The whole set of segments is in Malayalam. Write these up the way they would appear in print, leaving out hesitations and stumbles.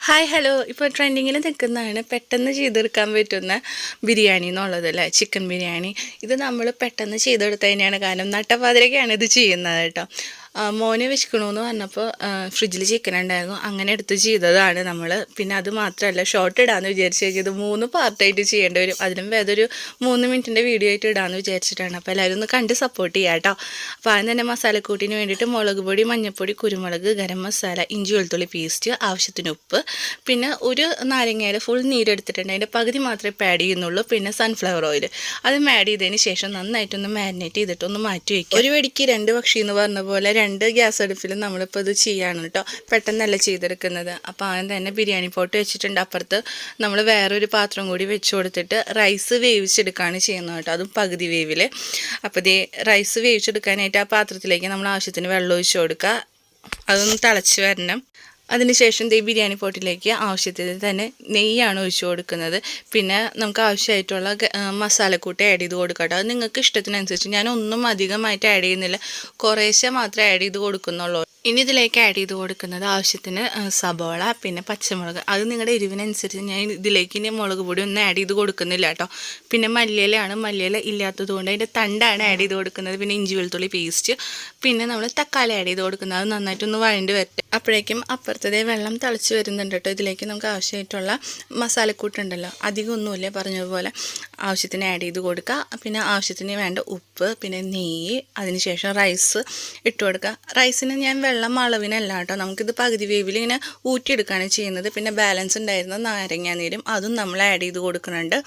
ഹായ് ഹലോ ഇപ്പോൾ ട്രെൻഡിങ്ങിൽ നിൽക്കുന്നതാണ് പെട്ടെന്ന് ചെയ്തെടുക്കാൻ പറ്റുന്ന ബിരിയാണി എന്നുള്ളത് അല്ലേ, ചിക്കൻ ബിരിയാണി. ഇത് നമ്മൾ പെട്ടെന്ന് ചെയ്തെടുത്ത് തന്നെയാണ്, കാരണം നട്ടപ്പാതിരക്കാണ് ഇത് ചെയ്യുന്നത് കേട്ടോ. മോനെ വിശക്കണമെന്ന് പറഞ്ഞപ്പോൾ ഫ്രിഡ്ജിൽ ചിക്കൻ ഉണ്ടായിരുന്നു, അങ്ങനെ എടുത്ത് ചെയ്തതാണ് നമ്മൾ. പിന്നെ അത് മാത്രമല്ല, ഷോർട്ട് ഇടാമെന്ന് വിചാരിച്ചു ഇത് 3 പാർട്ടായിട്ട് ചെയ്യേണ്ടി വരും. അതിനും വേദൊരു 3 മിനിറ്റിൻ്റെ വീഡിയോ ആയിട്ട് ഇടാമെന്ന് വിചാരിച്ചിട്ടാണ്. അപ്പോൾ എല്ലാവരും ഒന്ന് കണ്ട് സപ്പോർട്ട് ചെയ്യാം കേട്ടോ. അപ്പോൾ ആദ്യം തന്നെ മസാലക്കൂട്ടിന് വേണ്ടിയിട്ട് മുളക് പൊടി, മഞ്ഞൾപ്പൊടി, കുരുമുളക്, ഗരം മസാല, ഇഞ്ചി വെളുത്തുള്ളി പേസ്റ്റ്, ആവശ്യത്തിന് ഉപ്പ്, പിന്നെ ഒരു നാരങ്ങയുടെ ഫുൾ നീരെടുത്തിട്ടുണ്ട്, അതിൻ്റെ പകുതി മാത്രമേ ഇപ്പോൾ ആഡ് ചെയ്യുന്നുള്ളൂ. പിന്നെ സൺഫ്ലവർ ഓയിൽ അതും ആഡ് ചെയ്തതിന് ശേഷം നന്നായിട്ടൊന്ന് മാരിനേറ്റ് ചെയ്തിട്ടൊന്ന് മാറ്റി വയ്ക്കുക. ഒരു വെടിക്ക് 2 പക്ഷി എന്ന് പറഞ്ഞ പോലെ 2 ഗ്യാസ് അടുപ്പിൽ നമ്മളിപ്പോൾ ഇത് ചെയ്യാണ് കേട്ടോ. പെട്ടെന്നല്ല ചെയ്തെടുക്കുന്നത്. അപ്പോൾ ആദ്യം തന്നെ ബിരിയാണി പോട്ട് വെച്ചിട്ടുണ്ട്. അപ്പുറത്ത് നമ്മൾ വേറൊരു പാത്രം കൂടി വെച്ച് കൊടുത്തിട്ട് റൈസ് വേവിച്ചെടുക്കുകയാണ് ചെയ്യുന്നത് കേട്ടോ, അതും പകുതി വേവിൽ. അപ്പോൾ ഇതേ റൈസ് വേവിച്ചെടുക്കാനായിട്ട് ആ പാത്രത്തിലേക്ക് നമ്മൾ ആവശ്യത്തിന് വെള്ളം ഒഴിച്ച് കൊടുക്കുക. അതൊന്ന് തിളച്ച് വരണം. അതിനുശേഷം ബിരിയാണി പോട്ടിലേക്ക് ആവശ്യത്തിന് തന്നെ നെയ്യാണ് ഒഴിച്ചു കൊടുക്കുന്നത്. പിന്നെ നമുക്ക് ആവശ്യമായിട്ടുള്ള മസാലക്കൂട്ട് ആഡ് ചെയ്ത് കൊടുക്കട്ടോ. അത് നിങ്ങൾക്ക് ഇഷ്ടത്തിനനുസരിച്ച്, ഞാനൊന്നും അധികമായിട്ട് ആഡ് ചെയ്യുന്നില്ല, കുറേശ്ശെ മാത്രമേ ആഡ് ചെയ്ത് കൊടുക്കുന്നുള്ളൂ. ഇനി ഇതിലേക്ക് ആഡ് ചെയ്ത് കൊടുക്കുന്നത് ആവശ്യത്തിന് സബോള, പിന്നെ പച്ചമുളക്. അത് നിങ്ങളുടെ എരിവിനനുസരിച്ച്. ഞാൻ ഇതിലേക്ക് ഇനി മുളക് പൊടി ഒന്നും ആഡ് ചെയ്ത് കൊടുക്കുന്നില്ല കേട്ടോ. പിന്നെ മല്ലിയിലയാണ്, മല്ലിയില ഇല്ലാത്തത് കൊണ്ട് അതിൻ്റെ തണ്ടാണ് ആഡ് ചെയ്ത് കൊടുക്കുന്നത്. പിന്നെ ഇഞ്ചി വെളുത്തുള്ളി പേസ്റ്റ്, പിന്നെ നമ്മൾ തക്കാളി ആഡ് ചെയ്ത് കൊടുക്കുന്നത്. അത് നന്നായിട്ടൊന്ന് വഴണ്ട് വരട്ടെ. അപ്പോഴേക്കും അപ്പുറത്തതേ വെള്ളം തിളച്ച് വരുന്നുണ്ട് കേട്ടോ. ഇതിലേക്ക് നമുക്ക് ആവശ്യമായിട്ടുള്ള മസാലക്കൂട്ടുണ്ടല്ലോ, അധികമൊന്നുമില്ല, പറഞ്ഞതുപോലെ ആവശ്യത്തിന് ആഡ് ചെയ്ത് കൊടുക്കുക. പിന്നെ ആവശ്യത്തിന് വേണ്ട ഉപ്പ്, പിന്നെ നെയ്യ്, അതിനുശേഷം റൈസ് ഇട്ട് കൊടുക്കുക. റൈസിന് ഞാൻ വെള്ളം അളവിനല്ല കേട്ടോ, നമുക്കിത് പകുതി വേവിൽ ഇങ്ങനെ ഊറ്റിയെടുക്കുകയാണ് ചെയ്യുന്നത്. പിന്നെ ബാലൻസ് ഉണ്ടായിരുന്ന നാരങ്ങാനീരും അതും നമ്മൾ ആഡ് ചെയ്ത് കൊടുക്കുന്നുണ്ട്.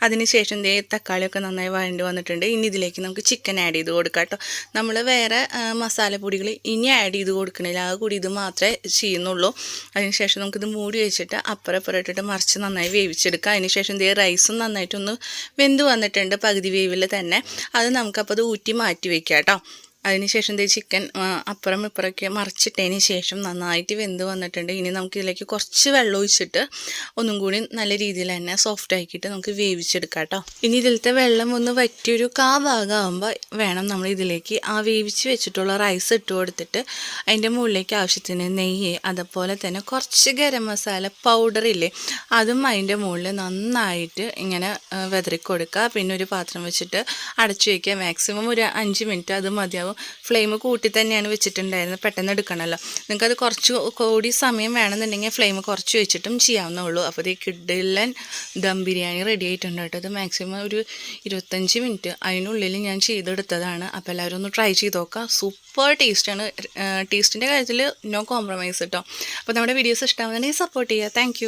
അതിനുശേഷം തക്കാളിയൊക്കെ നന്നായി വഴണ്ടി വന്നിട്ടുണ്ട്. ഇനി ഇതിലേക്ക് നമുക്ക് ചിക്കൻ ആഡ് ചെയ്ത് കൊടുക്കാം കേട്ടോ. നമ്മൾ വേറെ മസാലപ്പൊടികൾ ഇനി ആഡ് ചെയ്ത് കൊടുക്കണില്ല, ആ കൂടി ഇത് മാത്രമേ ചെയ്യുന്നുള്ളൂ. അതിനുശേഷം നമുക്കിത് മൂടി വെച്ചിട്ട് അപ്പുറം ഇട്ടിട്ട് മറിച്ച് നന്നായി വേവിച്ചെടുക്കുക. അതിനുശേഷം റൈസും നന്നായിട്ടൊന്ന് വെന്ത് വന്നിട്ടുണ്ട് പകുതി വേവിൽ തന്നെ. അത് നമുക്കപ്പോൾ അത് ഊറ്റി മാറ്റി വയ്ക്കാം കേട്ടോ. അതിനുശേഷം ചിക്കൻ അപ്പുറം ഇപ്പുറമൊക്കെ മറിച്ചിട്ടതിന് ശേഷം നന്നായിട്ട് വെന്ത് വന്നിട്ടുണ്ട്. ഇനി നമുക്കിതിലേക്ക് കുറച്ച് വെള്ളം ഒഴിച്ചിട്ട് ഒന്നും കൂടി നല്ല രീതിയിൽ തന്നെ സോഫ്റ്റ് ആക്കിയിട്ട് നമുക്ക് വേവിച്ചെടുക്കാം കേട്ടോ. ഇനി ഇതിലത്തെ വെള്ളം ഒന്ന് വറ്റിയൊരു ഭാഗമാകുമ്പോൾ വേണം നമ്മൾ ഇതിലേക്ക് ആ വേവിച്ച് വെച്ചിട്ടുള്ള റൈസ് ഇട്ട് കൊടുത്തിട്ട് അതിൻ്റെ മുകളിലേക്ക് ആവശ്യത്തിന് നെയ്യ്, അതുപോലെ തന്നെ കുറച്ച് ഗരം മസാല പൗഡർ ഇല്ലേ, അതും അതിൻ്റെ മുകളിൽ നന്നായിട്ട് ഇങ്ങനെ വെതറി കൊടുക്കുക. പിന്നെ ഒരു പാത്രം വെച്ചിട്ട് അടച്ചു വയ്ക്കുക. മാക്സിമം ഒരു 5 മിനിറ്റ് അത് മതിയാവും. ഫ്ലെയിം കൂട്ടി തന്നെയാണ് വെച്ചിട്ടുണ്ടായിരുന്നത്, പെട്ടെന്ന് എടുക്കണമല്ലോ. നിങ്ങൾക്കത് കുറച്ച് കൂടി സമയം വേണമെന്നുണ്ടെങ്കിൽ ഫ്ലെയിം കുറച്ച് വെച്ചിട്ടും ചെയ്യാവുന്നുള്ളൂ. അപ്പോൾ ഈ കിഡിലൻ ദം ബിരിയാണി റെഡി ആയിട്ടുണ്ട് കേട്ടോ. ഇത് മാക്സിമം ഒരു 25 മിനിറ്റ് അതിനുള്ളിൽ ഞാൻ ചെയ്തെടുത്തതാണ്. അപ്പോൾ എല്ലാവരും ഒന്ന് ട്രൈ ചെയ്ത് നോക്കാം. സൂപ്പർ ടേസ്റ്റാണ്. ടേസ്റ്റിൻ്റെ കാര്യത്തിൽ നോ കോംപ്രമൈസ് കേട്ടോ. അപ്പോൾ നമ്മുടെ വീഡിയോസ് ഇഷ്ടമാകുന്നുണ്ടെങ്കിൽ സപ്പോർട്ട് ചെയ്യുക. താങ്ക്